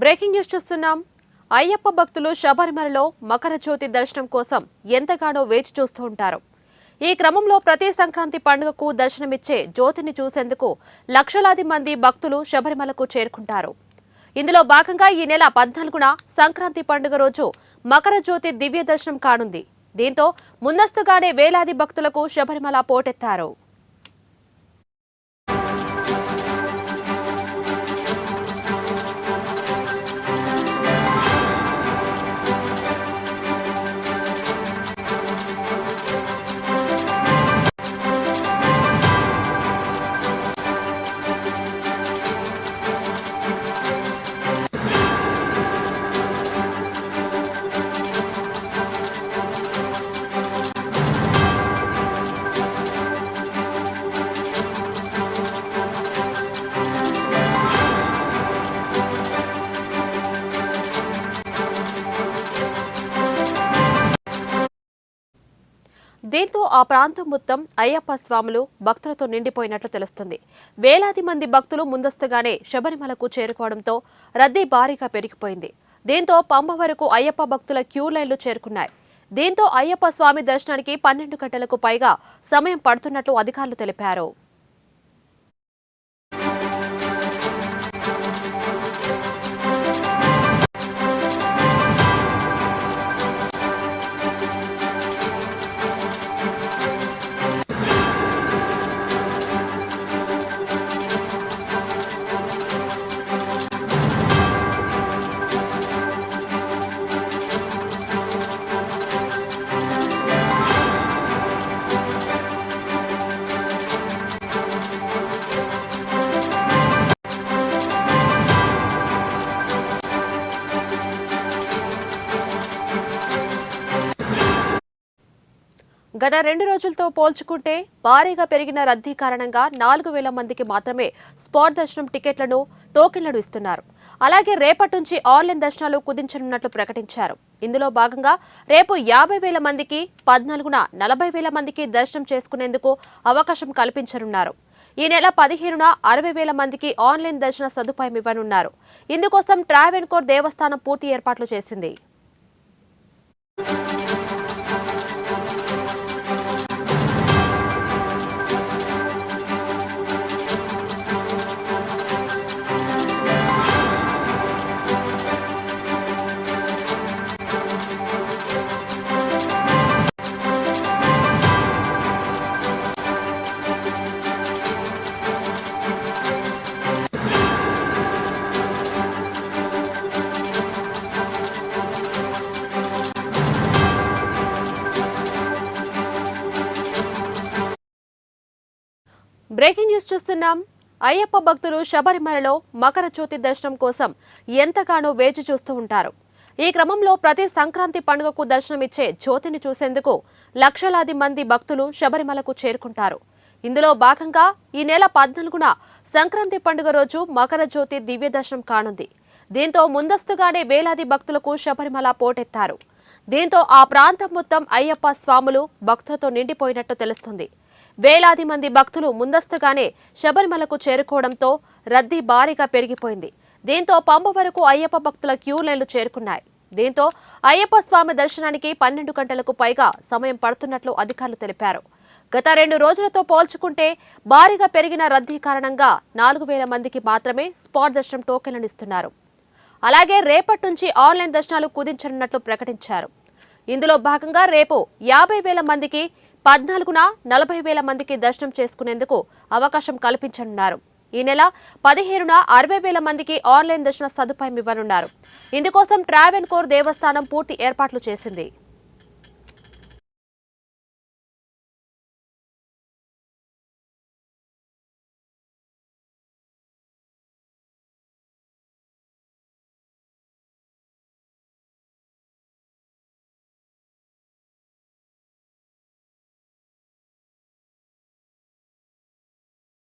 Breaking news చూస్తున్నాం. అయ్యప్ప భక్తులు శబరిమలలో మకర జ్యోతి దర్శనం కోసం ఎంతగానో వేచి చూస్తూ ఉంటారు. ఈ క్రమంలో ప్రతి సంక్రాంతి పండుగకు దర్శనమిచ్చే జ్యోతిని చూసేందుకు లక్షలాది మంది భక్తులు శబరిమలకు చేరుకుంటారు. ఇందులో భాగంగా ఈ నెల 14న సంక్రాంతి పండుగ రోజు మకర జ్యోతి దివ్య దర్శనం కానుంది. దీంతో ముందస్తుగానే వేలాది భక్తులకు శబరిమల పోటెత్తారు. దీంతో ఆ ప్రాంతం మొత్తం అయ్యప్ప స్వాములు భక్తులతో నిండిపోయినట్లు తెలుస్తుంది. వేలాది మంది భక్తులు ముందస్తుగానే శబరిమలకు చేరుకోవడంతో రద్దీ భారీగా పెరిగిపోయింది. దీంతో పంబ వరకు అయ్యప్ప భక్తుల క్యూ లైన్లు చేరుకున్నాయి. దీంతో అయ్యప్ప స్వామి దర్శనానికి 12 గంటలకు పైగా సమయం పడుతున్నట్లు అధికారులు తెలిపారు. గత 2 రోజులతో పోల్చుకుంటే భారీగా పెరిగిన రద్దీ కారణంగా 4000 మందికి మాత్రమే స్పాట్ దర్శనం టికెట్లను టోకెన్లను ఇస్తున్నారు. అలాగే రేపటి నుంచి ఆన్లైన్ దర్శనాలు కుదించనున్నట్లు ప్రకటించారు. ఇందులో భాగంగా రేపు 50,000 మందికి, 14న 40,000 మందికి దర్శనం చేసుకునేందుకు అవకాశం కల్పించనున్నారు. ఈ నెల 15న 60,000 మందికి ఆన్లైన్ దర్శన సదుపాయం ఇవ్వనున్నారు. ఇందుకోసం ట్రావెన్కోర్ దేవస్థానం పూర్తి ఏర్పాట్లు చేసింది. బ్రేకింగ్ న్యూస్ చూస్తున్నాం. అయ్యప్ప భక్తులు శబరిమలలో మకర జ్యోతి దర్శనం కోసం ఎంతగానో వేచి చూస్తూ ఉంటారు. ఈ క్రమంలో ప్రతి సంక్రాంతి పండుగకు దర్శనమిచ్చే జ్యోతిని చూసేందుకు లక్షలాది మంది భక్తులు శబరిమలకు చేరుకుంటారు. ఇందులో భాగంగా ఈ నెల 14న సంక్రాంతి పండుగ రోజు మకర జ్యోతి దివ్య దర్శనం కానుంది. దీంతో ముందస్తుగానే వేలాది భక్తులకు శబరిమల పోటెత్తారు. దీంతో ఆ ప్రాంతం మొత్తం అయ్యప్ప స్వాములు భక్తులతో నిండిపోయినట్టు తెలుస్తుంది. వేలాది మంది భక్తులు ముందస్తుగానే శబరిమలకు చేరుకోవడంతో రద్దీ భారీగా పెరిగిపోయింది. దీంతో పంబ వరకు అయ్యప్ప భక్తుల క్యూ లైన్లు చేరుకున్నాయి. దీంతో అయ్యప్ప స్వామి దర్శనానికి 12 గంటలకు పైగా సమయం పడుతున్నట్లు అధికారులు తెలిపారు. గత 2 రోజులతో పోల్చుకుంటే భారీగా పెరిగిన రద్దీ కారణంగా 4,000 మందికి మాత్రమే స్పాట్ దర్శనం టోకెన్లను ఇస్తున్నారు. అలాగే రేపటి నుంచి ఆన్లైన్ దర్శనాలు కుదించనున్నట్లు ప్రకటించారు. ఇందులో భాగంగా రేపు 50,000 మందికి, 14న 40,000 మందికి దర్శనం చేసుకునేందుకు అవకాశం కల్పించనున్నారు. ఈ నెల 15న 60,000 మందికి ఆన్లైన్ దర్శన సదుపాయం ఇవ్వనున్నారు. ఇందుకోసం ట్రావెన్కోర్ దేవస్థానం పూర్తి ఏర్పాట్లు చేసింది.